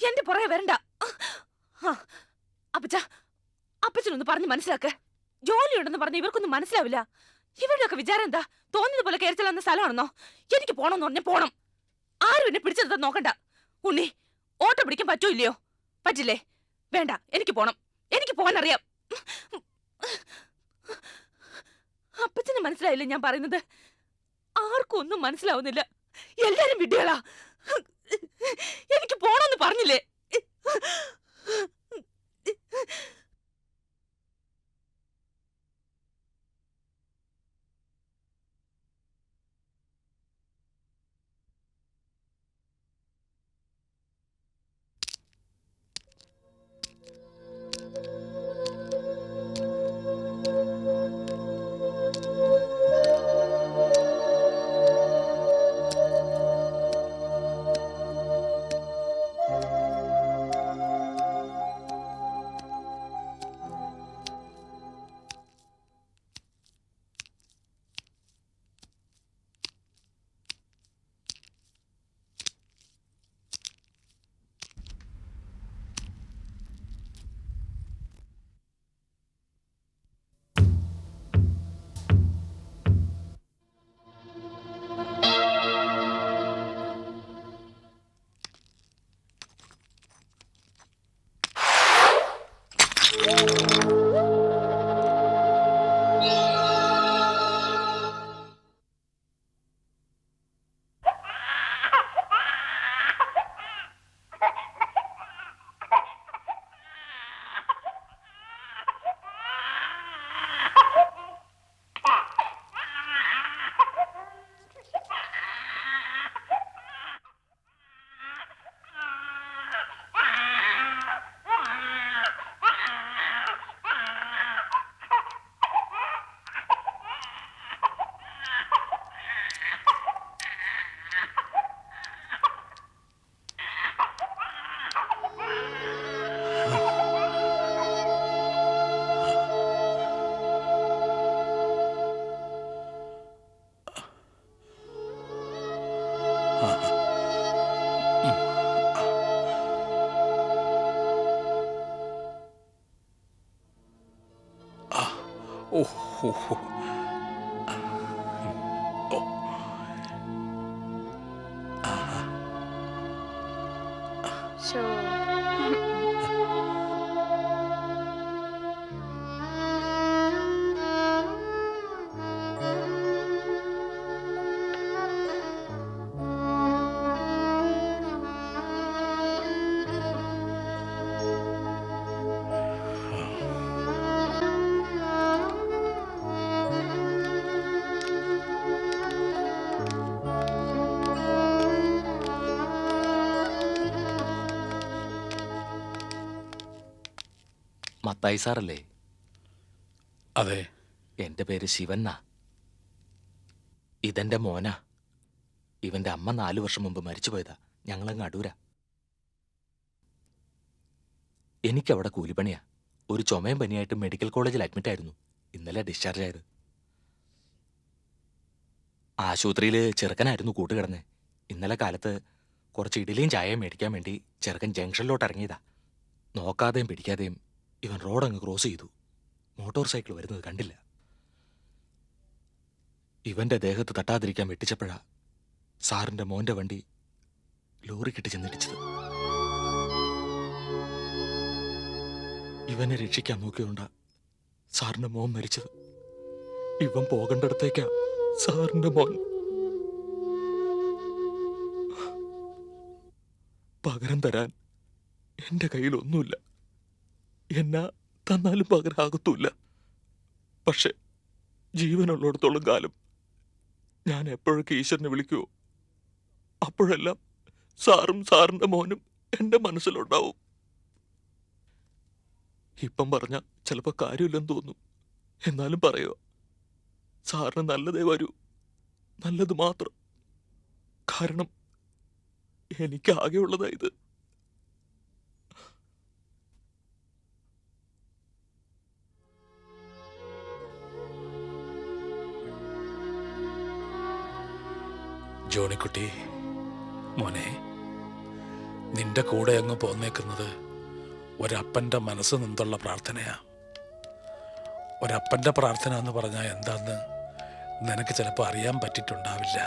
എന്റെ പുറകെ വരണ്ട. അപ്പച്ച, അപ്പച്ചനൊന്ന് പറഞ്ഞ് മനസ്സിലാക്ക. ജോലിയുണ്ടെന്ന് പറഞ്ഞ് ഇവർക്കൊന്നും മനസ്സിലാവില്ല. ഇവരുടെയൊക്കെ വിചാരം എന്താ? തോന്നിയതുപോലെ കയറിച്ചെല്ലുന്ന സ്ഥലമാണെന്നോ? എനിക്ക് പോണമെന്ന് പറഞ്ഞാൽ പോണം. ആരും എന്നെ പിടിച്ചെടുത്താൽ നോക്കണ്ട. ഉണ്ണി, ഓട്ടോ പിടിക്കാൻ പറ്റോ ഇല്ലയോ? പറ്റില്ലേ? വേണ്ട, എനിക്ക് പോണം. എനിക്ക് പോകാൻ അറിയാം. അപ്പച്ചന് മനസ്സിലായില്ലേ ഞാൻ പറയുന്നത്? ആർക്കും ഒന്നും മനസ്സിലാവുന്നില്ല. എല്ലാരും വിഡ്ഢികളാ. എനിക്ക് പോണമെന്ന് പറഞ്ഞില്ലേ? മത്തായി സാറല്ലേ? അതെ. എന്റെ പേര് ശിവന്നാ. ഇതെന്റെ മോനാ. ഇവന്റെ അമ്മ 4 വർഷം മുമ്പ് മരിച്ചുപോയതാ. ഞങ്ങളങ്ങ് അടൂരാ. എനിക്കവിടെ കൂലിപ്പണിയാ. ഒരു ചുമയും പനിയായിട്ട് മെഡിക്കൽ കോളേജിൽ അഡ്മിറ്റ് ആയിരുന്നു. ഇന്നലെ ഡിസ്ചാർജ് ആയത്. ആശുപത്രിയിൽ ചെറുക്കനായിരുന്നു കൂട്ടുകിടന്നേ. ഇന്നലെ കാലത്ത് കുറച്ച് ഇഡലിയും ചായയും മേടിക്കാൻ വേണ്ടി ചെറുക്കൻ ജംഗ്ഷനിലോട്ട് ഇറങ്ങിയതാ. നോക്കാതെയും പിടിക്കാതെയും ഇവൻ റോഡങ്ങ് ക്രോസ് ചെയ്തു. മോട്ടോർ സൈക്കിൾ വരുന്നത് കണ്ടില്ല. ഇവന്റെ ദേഹത്ത് തട്ടാതിരിക്കാൻ വെട്ടിച്ചപ്പോഴാ സാറിന്റെ മോന്റെ വണ്ടി ലോറിക്കിട്ട് ചെന്നിടിച്ചത്. ഇവനെ രക്ഷിക്കാൻ നോക്കിയോണ്ടാ സാറിന്റെ മോൻ മരിച്ചത്. ഇവൻ പോകേണ്ടടത്തേക്കാ സാറിന്റെ മോൻ. പകരം തരാൻ എന്റെ കയ്യിലൊന്നുമില്ല. എന്നാ തന്നാലും പകരാകത്തൂല്ല. പക്ഷെ ജീവനുള്ളിടത്തോളം കാലം ഞാൻ എപ്പോഴൊക്കെ ഈശ്വരനെ വിളിക്കുവോ അപ്പോഴെല്ലാം സാറും സാറിന്റെ മോനും എന്റെ മനസ്സിലുണ്ടാവും. ഇപ്പം പറഞ്ഞ ചിലപ്പോ കാര്യമില്ലെന്ന് തോന്നും. എന്നാലും പറയോ, സാറിന് നല്ലതേ വരൂ. നല്ലത് മാത്രം. കാരണം എനിക്ക് ആകെയുള്ളതാ ഇത്. ജോണിക്കുട്ടി മോനെ, നിന്റെ കൂടെ അങ്ങ് പോന്നേക്കുന്നത് ഒരപ്പൻ്റെ മനസ്സ് നിന്നുള്ള പ്രാർത്ഥനയാ. ഒരപ്പൻ്റെ പ്രാർത്ഥന എന്ന് പറഞ്ഞാൽ എന്താന്ന് നിനക്ക് ചിലപ്പോൾ അറിയാൻ പറ്റിയിട്ടുണ്ടാവില്ല.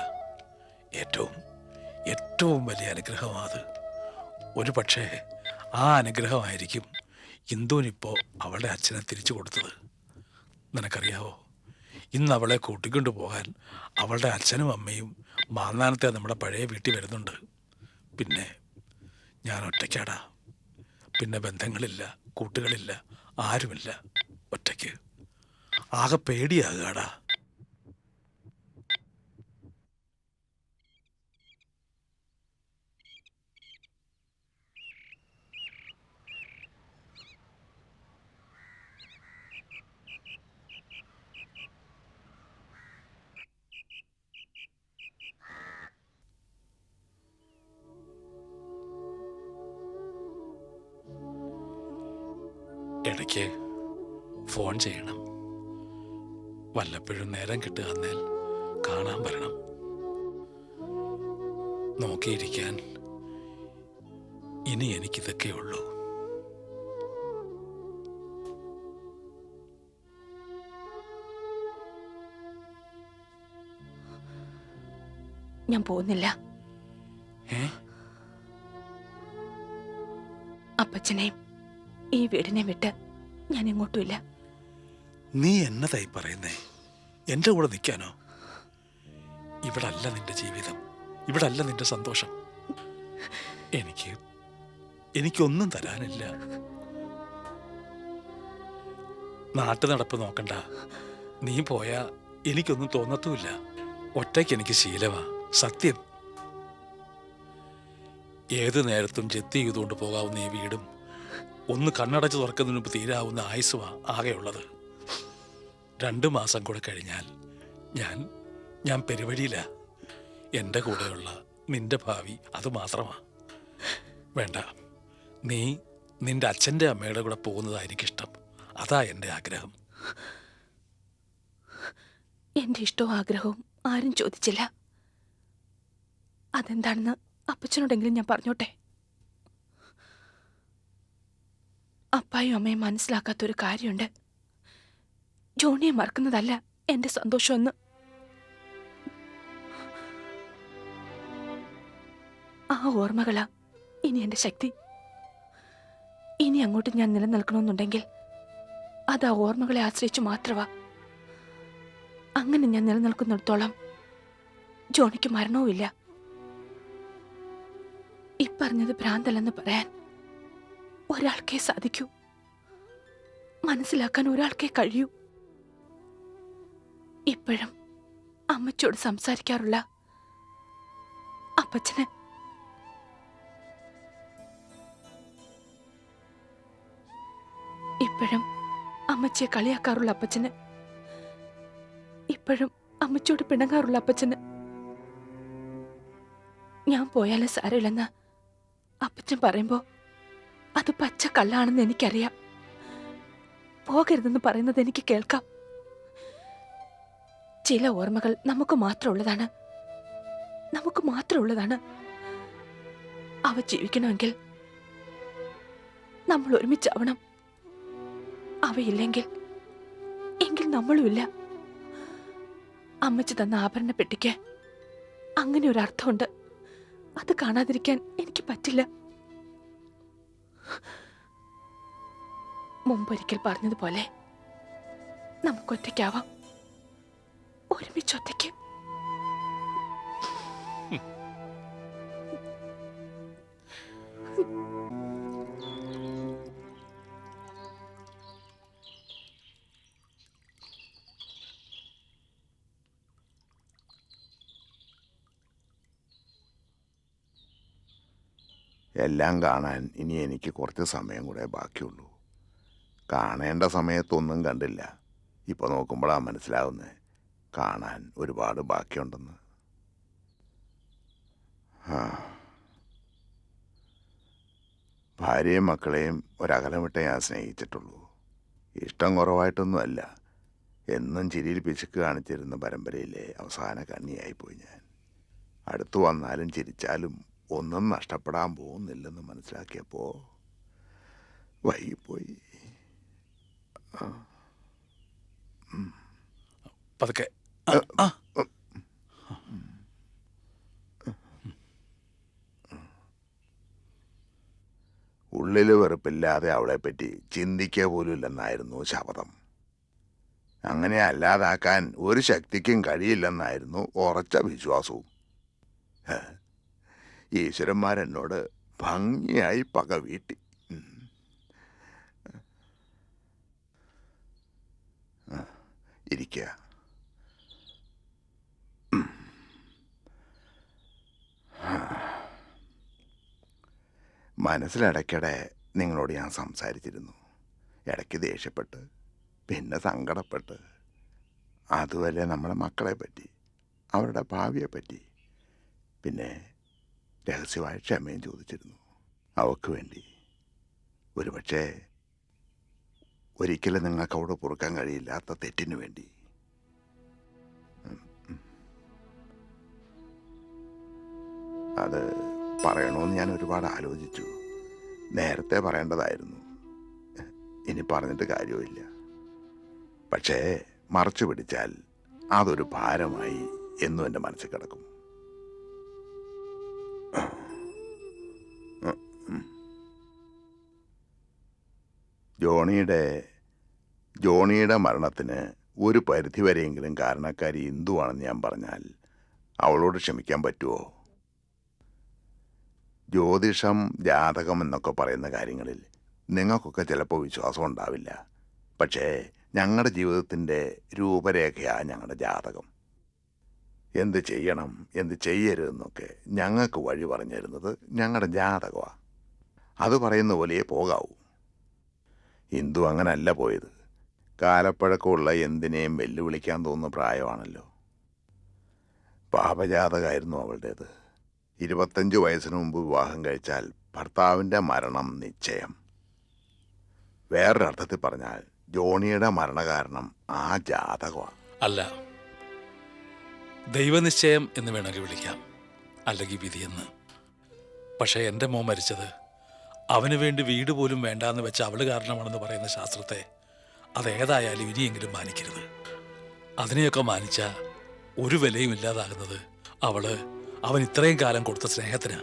ഏറ്റവും വലിയ അനുഗ്രഹമാത്. ഒരു പക്ഷേ ആ അനുഗ്രഹമായിരിക്കും ഇന്ദുവിനിപ്പോൾ അവളുടെ അച്ഛനെ തിരിച്ചു കൊടുത്തത്. നിനക്കറിയാവോ, ഇന്ന് അവളെ കൂട്ടിക്കൊണ്ടു പോകാൻ അവളുടെ അച്ഛനും അമ്മയും മാന്നാനത്തെ നമ്മുടെ പഴയ വീട്ടിൽ വരുന്നുണ്ട്. പിന്നെ ഞാൻ ഒറ്റയ്ക്കാടാ. പിന്നെ ബന്ധങ്ങളില്ല, കൂട്ടുകളില്ല, ആരുമില്ല. ഒറ്റയ്ക്ക് ആകെ പേടിയാകാടാ. ഇടയ്ക്ക് ഫോൺ ചെയ്യണം. വല്ലപ്പോഴും നേരം കിട്ടുകന്നേൽ കാണാൻ വരണം. നോക്കിയിരിക്കാൻ ഇനി എനിക്കിതൊക്കെ ഉള്ളൂ. ഞാൻ പോകുന്നില്ല. അപ്പച്ചനെയും ഈ വീടിനെ വിട്ട് ഞാൻ എങ്ങോട്ടുമില്ല. നീ എന്നതായി പറയുന്നേ? എൻ്റെ കൂടെ നിൽക്കാനോ? ഇവിടല്ല നിന്റെ ജീവിതം, ഇവിടല്ല നിന്റെ സന്തോഷം. എനിക്കൊന്നും തരാനില്ല. നാട്ടു നടപ്പ് നോക്കണ്ട. നീ പോയാ എനിക്കൊന്നും തോന്നത്തുമില്ല. ഒറ്റയ്ക്ക് എനിക്ക് ശീലമാ, സത്യം. ഏത് നേരത്തും ജപ്തി ചെയ്തുകൊണ്ട് പോകാവുന്ന ഈ വീടും ഒന്ന് കണ്ണടച്ച് തുറക്കുന്നതിന് മുമ്പ് തീരാവുന്ന ആയുസ്സുവാ ആകെയുള്ളത്. 2 മാസം കൂടെ കഴിഞ്ഞാൽ ഞാൻ പെരുവഴിയില്ല. എൻ്റെ കൂടെയുള്ള നിന്റെ ഭാവി അത് മാത്രമാ. വേണ്ട, നീ നിന്റെ അച്ഛൻ്റെ അമ്മയുടെ കൂടെ പോകുന്നതാ എനിക്കിഷ്ടം. അതാ എൻ്റെ ആഗ്രഹം. എന്റെ ഇഷ്ടവും ആഗ്രഹവും ആരും ചോദിച്ചില്ല. അതെന്താണെന്ന് അപ്പച്ചനോടെങ്കിലും ഞാൻ പറഞ്ഞോട്ടെ. അപ്പായും അമ്മയും മനസ്സിലാക്കാത്തൊരു കാര്യമുണ്ട്. ജോണിയെ മറക്കുന്നതല്ല എന്റെ സന്തോഷമെന്ന്. ആ ഓർമ്മകളാ ഇനി എന്റെ ശക്തി. ഇനി അങ്ങോട്ട് ഞാൻ നിലനിൽക്കണമെന്നുണ്ടെങ്കിൽ അത് ആ ഓർമ്മകളെ ആശ്രയിച്ചു മാത്രമാ. അങ്ങനെ ഞാൻ നിലനിൽക്കുന്നിടത്തോളം ജോണിക്ക് മരണവുമില്ല. ഇപ്പറഞ്ഞത് ഭ്രാന്തല്ലെന്ന് പറയാൻ ഒരാൾക്കേ സാധിക്കൂ. മനസ്സിലാക്കാൻ ഒരാൾക്കേ കഴിയൂ. ഇപ്പോഴും അമ്മച്ചോട് സംസാരിക്കാറുള്ള അപ്പച്ചന്, ഇപ്പോഴും അമ്മച്ചിയെ കളിയാക്കാറുള്ള അപ്പച്ചന്, ഇപ്പോഴും അമ്മച്ചോട് പിണങ്ങാറുള്ള അപ്പച്ചന്, ഞാൻ പോയാലും സാരമില്ലെന്ന് അപ്പച്ചൻ പറയുമ്പോ അത് പച്ച കള്ളാണെന്ന് എനിക്കറിയാം. പോകരുതെന്ന് പറയുന്നത് എനിക്ക് കേൾക്കാം. ചില ഓർമ്മകൾ നമുക്ക് മാത്രമുള്ളതാണ്. അവ ജീവിക്കണമെങ്കിൽ നമ്മൾ ഒരുമിച്ചാവണം. അവയില്ലെങ്കിൽ നമ്മളുമില്ല. അമ്മച്ചി തന്ന ആഭരണ പെട്ടിക്ക് അങ്ങനെ ഒരു അർത്ഥമുണ്ട്. അത് കാണാതിരിക്കാൻ എനിക്ക് പറ്റില്ല. മുമ്പൊരിക്കൽ പറഞ്ഞതുപോലെ നമുക്കൊറ്റയ്ക്കാവാം, ഒരുമിച്ചൊറ്റയ്ക്ക്. എല്ലാം കാണാൻ ഇനി എനിക്ക് കുറച്ച് സമയം കൂടെ ബാക്കിയുള്ളൂ. കാണേണ്ട സമയത്തൊന്നും കണ്ടില്ല. ഇപ്പോൾ നോക്കുമ്പോഴാണ് മനസ്സിലാവുന്നത് കാണാൻ ഒരുപാട് ബാക്കിയുണ്ടെന്ന്. ഭാര്യയും മക്കളെയും ഒരകലമിട്ടേ ഞാൻ സ്നേഹിച്ചിട്ടുള്ളൂ. ഇഷ്ടം കുറവായിട്ടൊന്നുമല്ല. എന്നും ചിരിയിൽ പിശുക്ക് കാണിച്ചിരുന്ന പരമ്പരയിലെ അവസാന കണ്ണിയായിപ്പോയി ഞാൻ. അടുത്തു വന്നാലും ചിരിച്ചാലും ഒന്നും നഷ്ടപ്പെടാൻ പോകുന്നില്ലെന്ന് മനസ്സിലാക്കിയപ്പോ വൈകിപ്പോയി. പതുക്കെ. ഉള്ളില് വെറുപ്പില്ലാതെ അവളെപ്പറ്റി ചിന്തിക്കുക പോലും ഇല്ലെന്നായിരുന്നു ശപഥം. അങ്ങനെ അല്ലാതാക്കാൻ ഒരു ശക്തിക്കും കഴിയില്ലെന്നായിരുന്നു ഉറച്ച വിശ്വാസവും. ഈശ്വരന്മാരെന്നോട് ഭംഗിയായി പക വീട്ടി. ഇരിക്കുക. മനസ്സിലിടയ്ക്കിടെ നിങ്ങളോട് ഞാൻ സംസാരിച്ചിരുന്നു. ഇടയ്ക്ക് ദേഷ്യപ്പെട്ട്, പിന്നെ സങ്കടപ്പെട്ട്. അതുപോലെ നമ്മുടെ മക്കളെ പറ്റി, അവരുടെ ഭാവിയെ പറ്റി, പിന്നെ രഹസ്യമായ ക്ഷമയും ചോദിച്ചിരുന്നു. അവൾക്ക് വേണ്ടി. ഒരുപക്ഷെ ഒരിക്കലും നിങ്ങൾക്ക് അവിടെ പൊറുക്കാൻ കഴിയില്ലാത്ത തെറ്റിനു വേണ്ടി. അത് പറയണമെന്ന് ഞാൻ ഒരുപാട് ആലോചിച്ചു. നേരത്തെ പറയേണ്ടതായിരുന്നു. ഇനി പറഞ്ഞിട്ട് കാര്യമില്ല. പക്ഷേ മറച്ചു പിടിച്ചാൽ അതൊരു ഭാരമായി എന്നും എൻ്റെ മനസ്സിൽ കിടക്കും. ജോണിയുടെ മരണത്തിന് ഒരു പരിധിവരെയെങ്കിലും കാരണക്കാരി ഇന്ദുവാണെന്ന് ഞാൻ പറഞ്ഞാൽ അവളോട് ക്ഷമിക്കാൻ പറ്റുമോ? ജ്യോതിഷം, ജാതകം എന്നൊക്കെ പറയുന്ന കാര്യങ്ങളിൽ നിങ്ങൾക്കൊക്കെ ചിലപ്പോൾ വിശ്വാസം ഉണ്ടാവില്ല. പക്ഷേ ഞങ്ങളുടെ ജീവിതത്തിൻ്റെ രൂപരേഖയാണ് ഞങ്ങളുടെ ജാതകം. എന്ത് ചെയ്യണം, എന്ത് ചെയ്യരുതെന്നൊക്കെ ഞങ്ങൾക്ക് വഴി പറഞ്ഞു തരുന്നത് ഞങ്ങളുടെ ജാതകമാണ്. അത് പറയുന്ന പോലെയേ പോകാവൂ. ഹിന്ദു അങ്ങനല്ല പോയത്. കാലപ്പഴക്കമുള്ള എന്തിനേയും വെല്ലുവിളിക്കാൻ തോന്നുന്ന പ്രായമാണല്ലോ. പാപജാതകമായിരുന്നു അവളുടേത്. 25 വയസ്സിന് മുമ്പ് വിവാഹം കഴിച്ചാൽ ഭർത്താവിൻ്റെ മരണം നിശ്ചയം. വേറൊരർത്ഥത്തിൽ പറഞ്ഞാൽ ജോണിയുടെ മരണകാരണം ആ ജാതകമാണ്. അല്ല, ദൈവനിശ്ചയം എന്ന് വേണമെങ്കിൽ വിളിക്കാം, അല്ലെങ്കിൽ വിധിയെന്ന്. പക്ഷേ എൻ്റെ മോൻ മരിച്ചത് അവന് വേണ്ടി വീട് പോലും വേണ്ടാന്ന് വെച്ച അവള് കാരണമാണെന്ന് പറയുന്ന ശാസ്ത്രത്തെ അതേതായാലും ഇനിയെങ്കിലും മാനിക്കരുത്. അതിനെയൊക്കെ മാനിച്ച ഒരു വിലയും ഇല്ലാതാകുന്നത് അവൻ ഇത്രയും കാലം കൊടുത്ത സ്നേഹത്തിനാ.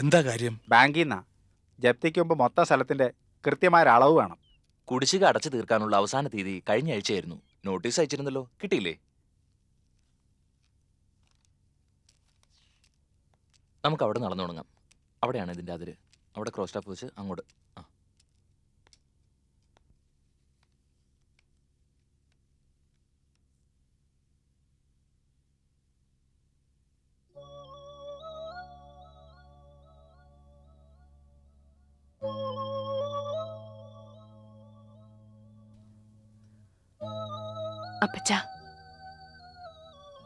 എന്താ കാര്യം? ബാങ്കിൽ നിന്നാ. ജപ്തിക്ക് മുമ്പ് മൊത്തം സ്ഥലത്തിന്റെ കൃത്യമായ അളവ് വേണം. കുടിശ്ശിക അടച്ചു തീർക്കാനുള്ള അവസാന തീയതി കഴിഞ്ഞ ആഴ്ചയായിരുന്നു. നോട്ടീസ് അയച്ചിരുന്നല്ലോ, കിട്ടിയില്ലേ? നമുക്ക് അവിടെ നടന്നു തുടങ്ങാം. അവിടെയാണ് ഇതിൻ്റെ അതിര്. അവിടെ ക്രോസ് സ്റ്റാഫ് വെച്ച് അങ്ങോട്ട്. അപ്പച്ച,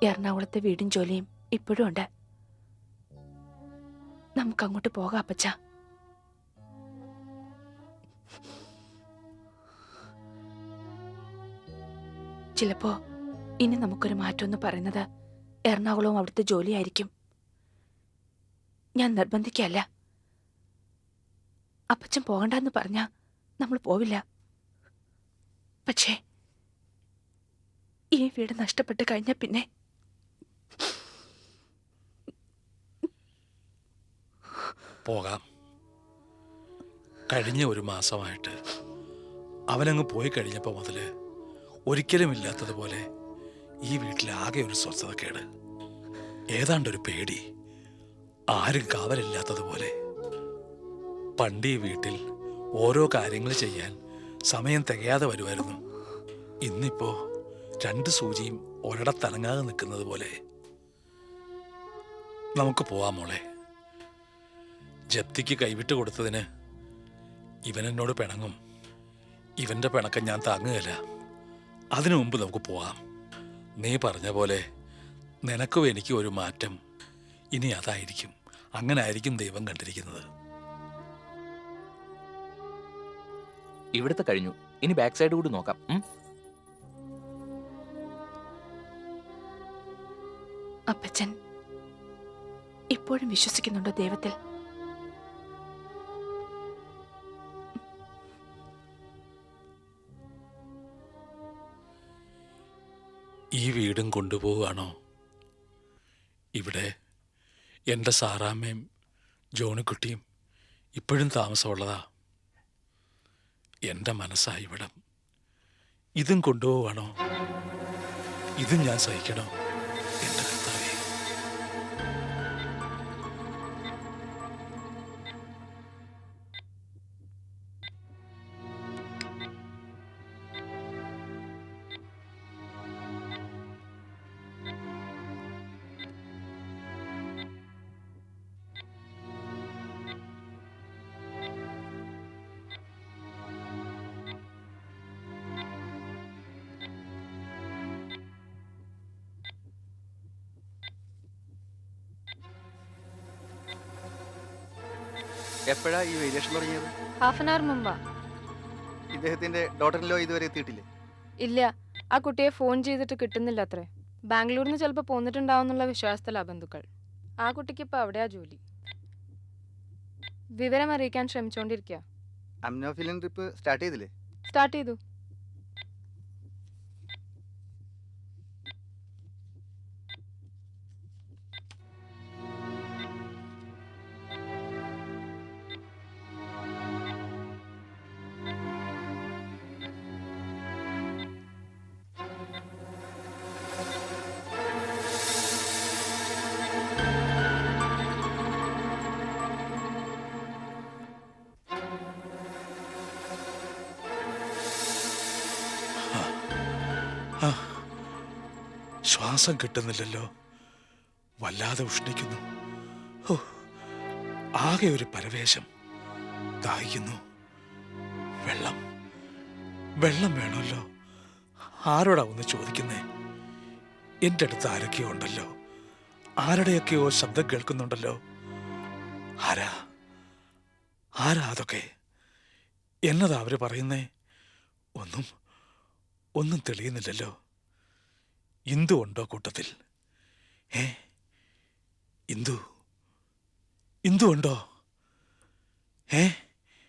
എറണാകുളത്തെ വീടും ജോലിയും ഇപ്പോഴും ഉണ്ട്. നമുക്ക് അങ്ങോട്ട് പോകാം അപ്പച്ച. ചിലപ്പോ ഇനി നമുക്കൊരു മാറ്റം എന്ന് പറയുന്നത് എറണാകുളവും അവിടുത്തെ ജോലിയായിരിക്കും. ഞാൻ നിർബന്ധിക്കല്ല. അപ്പച്ചൻ പോകണ്ടെന്ന് പറഞ്ഞാ നമ്മൾ പോവില്ല. പക്ഷേ ഈ വീട് നഷ്ടപ്പെട്ട് കഴിഞ്ഞ പിന്നെ പോകാം. കഴിഞ്ഞ ഒരു മാസമായിട്ട് അവനങ്ങ് പോയി കഴിഞ്ഞപ്പോൾ മുതൽ ഒരിക്കലും ഇല്ലാത്തതുപോലെ ഈ വീട്ടിൽ ആകെ ഒരു സ്വസ്ഥതക്കേട്, ഏതാണ്ടൊരു പേടി, ആരും കാവലില്ലാത്തതുപോലെ. പണ്ട് ഈ വീട്ടിൽ ഓരോ കാര്യങ്ങൾ ചെയ്യാൻ സമയം തികയാതെ വരുമായിരുന്നു. ഇന്നിപ്പോ 2 സൂചിയും ഒരിടത്തനങ്ങാതെ നിൽക്കുന്നത് പോലെ. നമുക്ക് പോവാം മോളെ. ജപ്തിക്ക് കൈവിട്ട് കൊടുത്തതിന് ഇവൻ എന്നോട് പിണങ്ങും. ഇവന്റെ പിണക്കം ഞാൻ താങ്ങുകയില്ല. അതിനു മുമ്പ് നമുക്ക് പോവാം. നീ പറഞ്ഞ പോലെ നിനക്കും എനിക്കും ഒരു മാറ്റം ഇനി അതായിരിക്കും. അങ്ങനെ ആയിരിക്കും ദൈവം കണ്ടിരിക്കുന്നത്. ഇവിടുത്തെ കഴിഞ്ഞു, ഇനി ബാക്ക് സൈഡ് കൂടി നോക്കാം. അപ്പച്ചൻ ഇപ്പോഴും വിശ്വസിക്കുന്നുണ്ടോ ദൈവത്തിൽ? ഈ വീടും കൊണ്ടുപോവുകയാണോ? ഇവിടെ എൻ്റെ സാറാമ്മയും ജോണിക്കുട്ടിയും ഇപ്പോഴും താമസമുള്ളതാ. എൻ്റെ മനസ്സാ ഇവിടം. ഇതും കൊണ്ടുപോവുകയാണോ? ഇതും ഞാൻ സഹിക്കണോ? എൻ്റെ കർത്താവേ. എപ്പോഴാ ഈ വേരിയേഷൻ തുടങ്ങിയത്? ഹാഫ് ആൻ അവർ മുമ്പാ. ഇദ്ദേഹത്തിന്റെ ഡോട്ടറിലോ ഇതുവരെ എത്തിയിട്ടില്ലേ? ഇല്ല, ആ കുട്ടിയെ ഫോൺ ചെയ്തിട്ട് കിട്ടുന്നില്ല അത്രേ. ബാംഗ്ലൂരിൽ നിന്ന് ചിലപ്പോൾ പോന്നിട്ടുണ്ടാവുന്നുള്ള വിശ്വാസത്തിലാ ബന്ധുക്കൾ. ആ കുട്ടിക്ക് ഇപ്പൊ അവിടെയാ ജോലി. വിവരം അറിയിക്കാൻ ശ്രമിച്ചോണ്ടിരിക്കുക. അമ്നോഫിലിൻ ട്രിപ്പ് സ്റ്റാർട്ട് ചെയ്തില്ലേ? സ്റ്റാർട്ട് ചെയ്തു. ശ്വാസം കിട്ടുന്നില്ലല്ലോ. വല്ലാതെ ഉഷ്ണിക്കുന്നു. ആകെ ഒരു പരവേശം. ദാഹിക്കുന്നു. വെള്ളം വെള്ളം വേണമല്ലോ. ആരോടാ ഒന്ന് ചോദിക്കുന്നേ? എൻ്റെ അടുത്ത് ആരൊക്കെയോ ഉണ്ടല്ലോ. ആരുടെയൊക്കെയോ ശബ്ദം കേൾക്കുന്നുണ്ടല്ലോ. ആരാ ആരാ അതൊക്കെ? എന്നതാ അവര് പറയുന്നേ? ഒന്നും തെളിയുന്നില്ലല്ലോ. ഇന്ദു ഉണ്ടോ കൂട്ടത്തിൽ? ഇന്ദു ഉണ്ടോ?